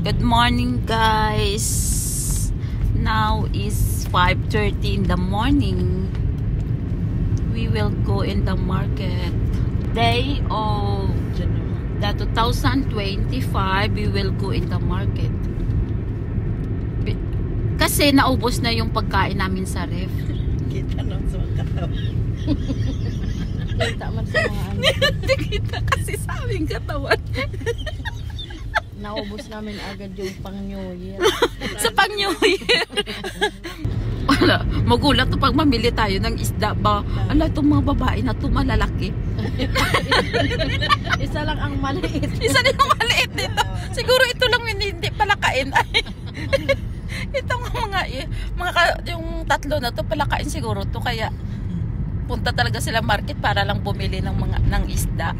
Good morning, guys. Now is 5:30 in the morning. We will go in the market. Day of the 2025, we will go in the market. Kasi naubos na yung pagkain namin sa ref. Kita lang sa katawan. Kita man sa mga ano. Kita kasi sa aming katawan. Naubos namin agad yung pang New Year. Sa pang New Year. Wala, magulat to pag mamili tayo ng isda ba. Ala, itong mga babae na to malalaki. Isa lang ang maliit. Isa din ang maliit dito. Siguro ito lang hindi palakain. Itong yung tatlo na to palakain siguro to, kaya punta talaga sila market para lang bumili ng isda.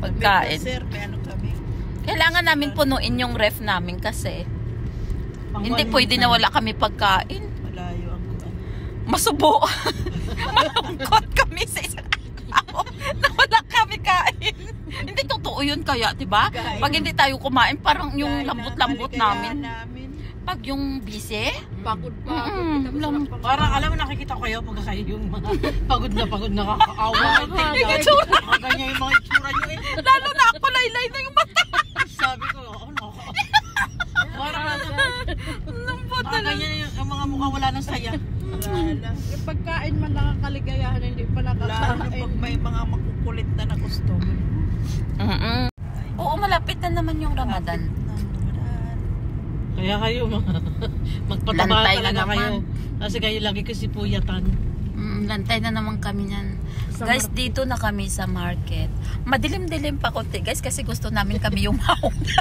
Pagkain. Sir, may ano kami. Kailangan namin punuin yung ref namin kasi hindi pwede na wala kami pagkain. Malayo ang Masubo. Malungkot kami sa isang araw na wala kami kain. Hindi totoo yun kaya, diba? Pag hindi tayo kumain, parang yung lambot-lambot namin. Pag yung busy, Pagod. Parang alam mo, nakikita ko kayo pag kayo yung mga pagod na kakaawa. Ganyan yung mga itsura nyo eh. lalo na ako, laylay na yung mata. Sabi ko, parang ganyan yung mga mukha wala ng saya. Yung pagkain man nakakaligayahan, hindi pa Lalo nakakain. pag may mga makukulit na customer. Oo, malapit na naman yung Ramadan. Kaya kayo magpataba Lantay na talaga kayo. naman. Kasi kayo lagi kasi puyatan. Lantay na naman kami niyan. Guys, dito na kami sa market. Madilim-dilim pa konti, guys, kasi gusto namin kami yung mauna.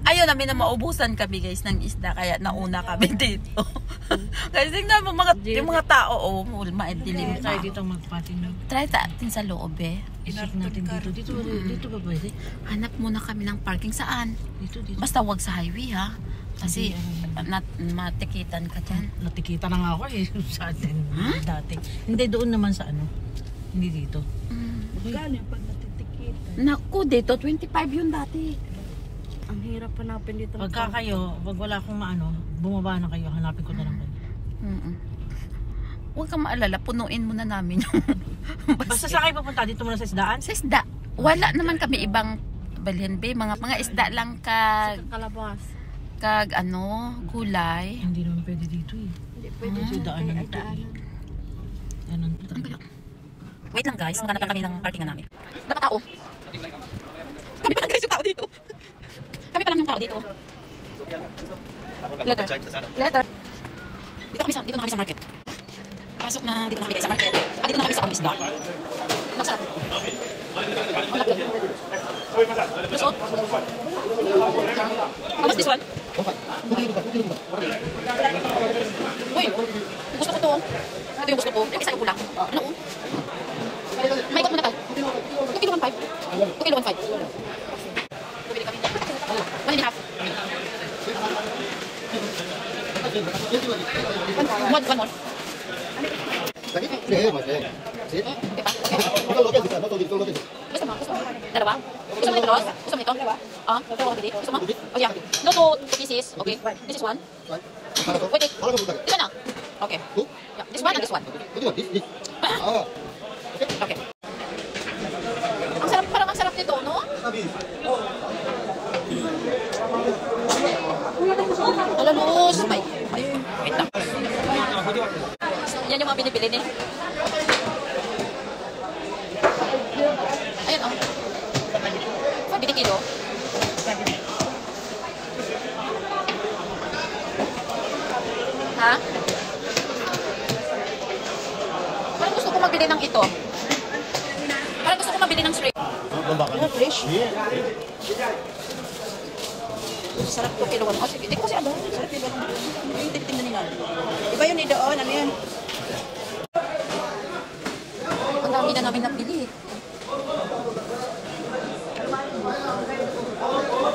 Ayaw namin na maubusan kami, guys, ng isda, kaya nauna kami dito. Guys, tingnan mo yung mga tao, madilim pa. Tayo dito magpatinag. Try natin sa loob, eh. Isip natin dito. Dito ba pwede? Hanap muna kami ng parking saan. Dito. Basta wag sa highway, ha. Kasi matikitan ka dyan. Natikita na nga ako eh sa atin dati. Hindi doon naman sa ano. Hindi dito. Gano'n pag natitikita. Naku, dito 25 yun dati. Ang hirap hanapin dito. Pagka kayo, pag wala akong maano, bumaba na kayo, hanapin ko na lang kayo. Huwag kang maalala, punuin muna namin yung Basta sa kayo pupunta dito muna sa isdaan? sa isda. Wala naman kami ibang balhin, be. Mga isda lang Kalabas. gulay. Hindi naman pwede dito eh. Hindi pwede Kasi daanan ito eh. Daanan ito. Wait lang, guys, maghanap lang kami ng parkingan namin. Dapat tao. Kami pa lang, guys, yung tao dito. Kami pa lang yung tao dito. Letter. Dito na kami sa market. Pasok na, dito na kami guys sa market. Dito na kami sa isda. Masarap. Lusot. How much this one? Uy, gusto ko to. Ito yung gusto ko. Yung isa yung pula. Ano? May ikot muna tayo. 2 kilo 1.5. 2 kilo 1.5. Bumili kami. 1.5. One more. Gusto mo? Dalawa? Gusto mo nito? Gusto mo nito? Gusto mo nito? Gusto mo? Oh yeah. No, 2 pieces. Okay. This is one. Wait. This one na. Okay. Yeah. This one and this one. Okay. Ang sarap, parang ang sarap nito, no? Alalus. Wait lang. Yan yung mga binibili ni. Ayan, oh. 50 kilo. Ha? Parang gusto ko mabili ng ito. Parang gusto ko mabili ng shrimp. Fresh? Sarap 2 kilo. Oh, sige. Hindi ko kasi ano. Sarap kilo. Yung titingnan nila. Iba yun doon. Ano yan? Ang dami na namin nabili.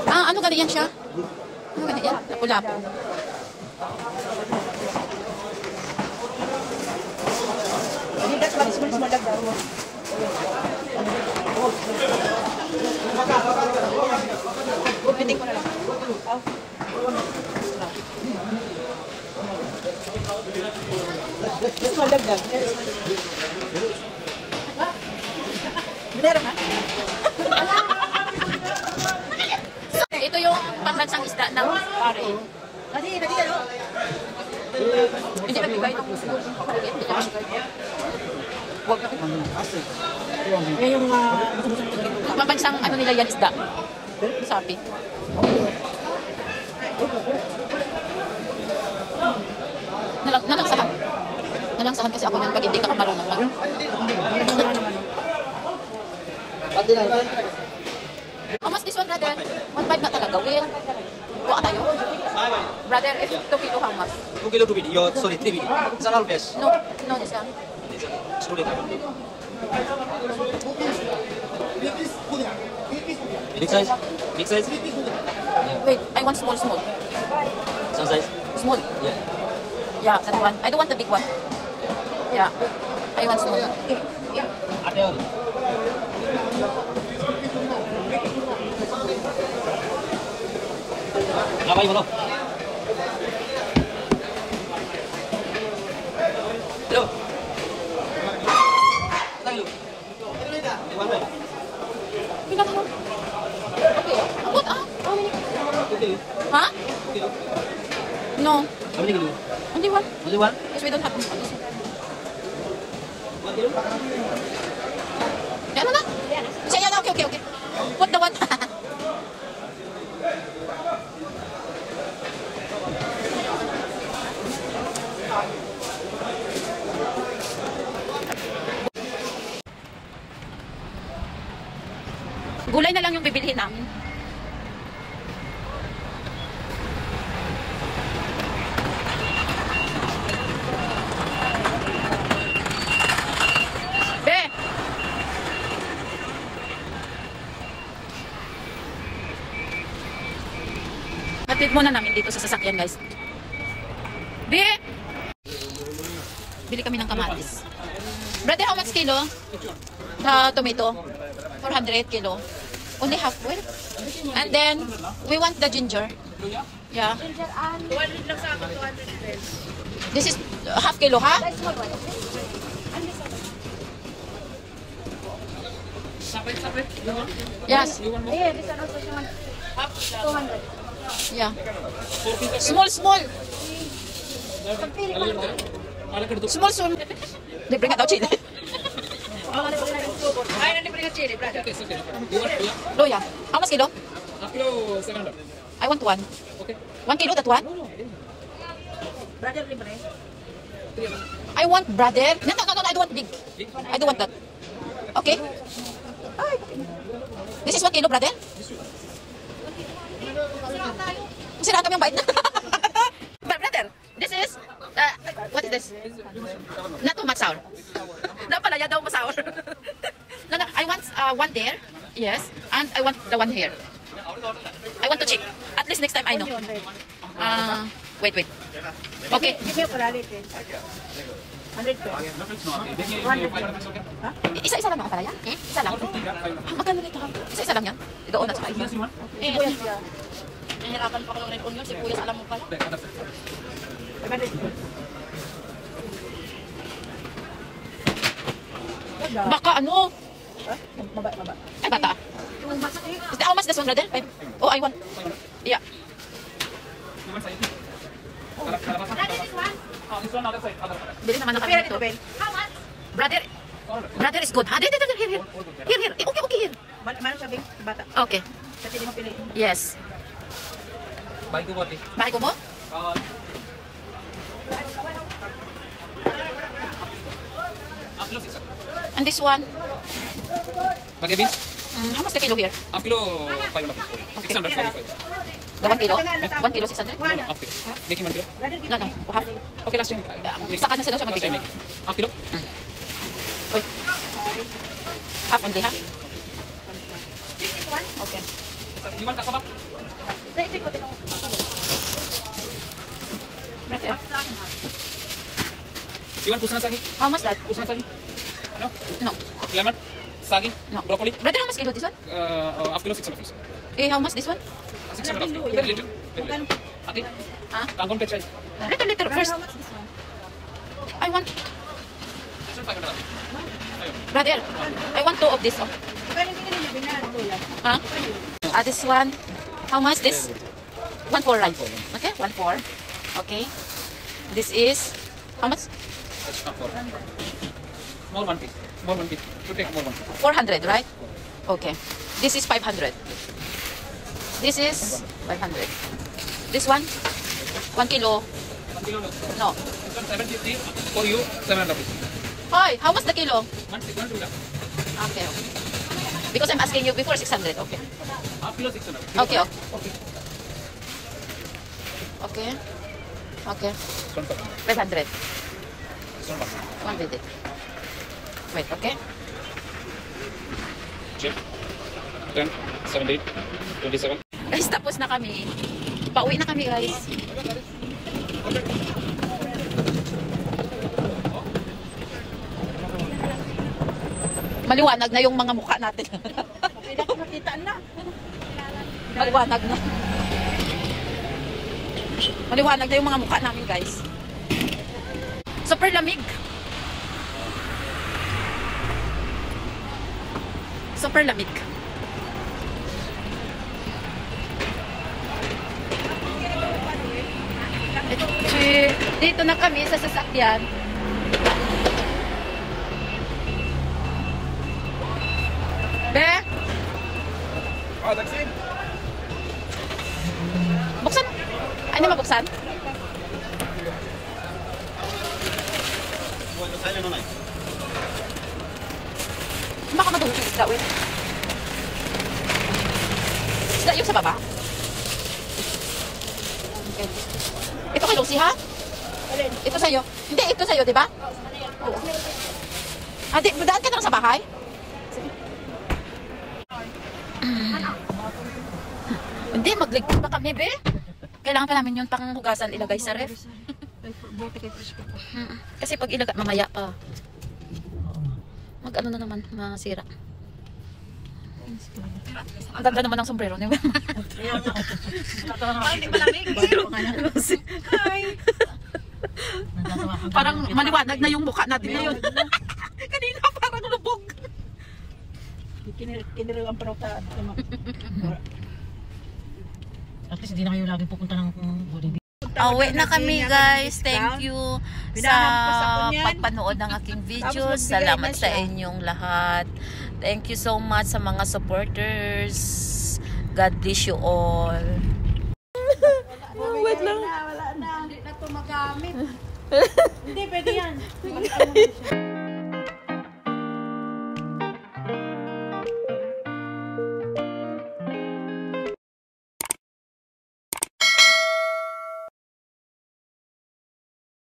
Ano ganyan siya? Ano ganyan? Lapu-lapu. That's what is small Pitik ko na lang. Malagdag. Meron ha? Ito yung pambansang isda ng pare. Dali, ano? Hindi nagbigay ng Huwag ka. Yan yung Pambansang ano nila yan isda. Sapi. Nalangsahan. Nalangsahan kasi ako yan pag hindi ka marunong mag. How much this one, brother? 1.5 na talaga. Will. Kuha tayo. Brother, if 2 kilo, how much? 2 kilo 2 bidi. Yo, sorry, 3 bidi. It's all best. No, this one. Student. Big size? Big size? Wait, I want small. Some size? Small. Yeah. Yeah, that one. I don't want the big one. Yeah, I want small. Ate yun. Labay mo, no? Hello? Tayo. Iwan mo. Pinag mo. Okay. What? Okay. Huh? Okay. No. How many kilo? Only one. Only one? Yes, we don't have this one. 1 kilo? Ano na? Siya na. Okay. Put the one. Gulay na lang yung bibilhin namin. Be! Hatid muna namin dito sa sasakyan, guys. Be! Bili kami ng kamatis. Brother, how much kilo? The tomato? 400 kilo. Only half well. And then, we want the ginger. Yeah. Ginger and 200 lang sa akin, 210. This is half kilo, ha? That's small one. Yes. Yeah, this one also 200. Yeah. Small. Pagpili pa naman. Small. They bring it out chili. Ay, nalibre ka chili, brother. Loya. How much kilo? Half kilo 700. I want one. Okay. 1 kilo, that one? Brother, libre. I want brother. No, I don't want big. I don't want that. Okay. This is 1 kilo, brother? Sira kami yung bite na. But brother, this is, what is this? Not too much sour. Napalaya daw masour. No, I want one there. Yes. And I want the one here. I want to check. At least next time I know. Wait. Okay. Give me a quality. 100 Isa-isa lang ang palaya? Isa lang? Magkano nito? Isa-isa lang yan? Doon at saka isa. Nahirapan pa ko ng red onion. Si Kuya, alam mo pala. Baka ano? Baba. Ay, bata. How much this one, brother? Oh, I want. Yeah. Bili naman na kami nito. How much? Brother is good. Here. Okay, here. Mano sabi? Bata. Okay. Kasi di mo pili. Yes. Baik ko bote. Bahay ko mo? And this one? Pakai beans? How much the kilo here? Half kilo 500. 645. The 1 kilo? 1 kilo 600? Half kilo. Making 1 kilo. No. Half. Okay, last time. Saka na sila siya Last time magbigay. making. Half kilo? Uy. Half only, ha? Okay. You want kasabak? Brother. You want pusna sahi? How much that? Pusna sahi? No? No. Lemon? saging, No. broccoli. Brother, how much kilo this one? Half kilo 600 rupees. How much this one? 600 half kilo. Very little. Very little. Ate, Ah? kangkong pechay. Little. First, I want, Sir, 500 half. Ayun. brother, I want 2 of this. Oh. Huh? This one, how much this? 1.4 right? Okay, 1.4. Okay. This is, how much? That's not for. More one piece. More one piece. You take more one piece. 400, right? Okay. This is 500. This is 500. This one, 1 kilo. 1 kilo. No. This one 750. For you, 700 rupees. Hi, how much the kilo? 1 2 lakh. Okay. Because I'm asking you before 600. Okay. Half kilo 600. Okay. Okay. Okay. This one 500. This one 150. Wait, okay? Check. 10, 17, 27. Guys, tapos na kami. Pauwi na kami, guys. Maliwanag na yung mga mukha natin. Hindi ko makita na. Maliwanag na. Maliwanag na yung mga mukha namin, guys. Super lamig. Super lamig. Dito na kami sa sasakyan. Be? Taxi. Buksan. Ano mabuksan? Baka madulog yung isda, wait. Isda yung sa baba? Okay. Ito kay Lucy, ha? Ito sa'yo. Hindi, ito sa'yo, di ba? Oo. Di, daan ka lang sa bahay? Hindi, magligpit pa kami, be. Kailangan pa namin yun pang hugasan, ilagay sa ref. Kasi pag ilagay, mamaya pa. Mag-ano na naman, masira. Ang ganda naman ng sombrero niya. Hindi malamig. Parang maliwanag na yung mukha natin ngayon. Kanina parang lubog. Kiniro ang prota. At least hindi na kayo lagi pupunta ng Jollibee. Uwi na kami, guys. Thank you sa Pinahampas ako niyan. pagpanood ng aking videos. magbigay Salamat na sa siya. inyong lahat. Thank you so much sa mga supporters. God bless you all. Wait lang. Wala na. Hindi na ito magamit. Hindi, pwede yan.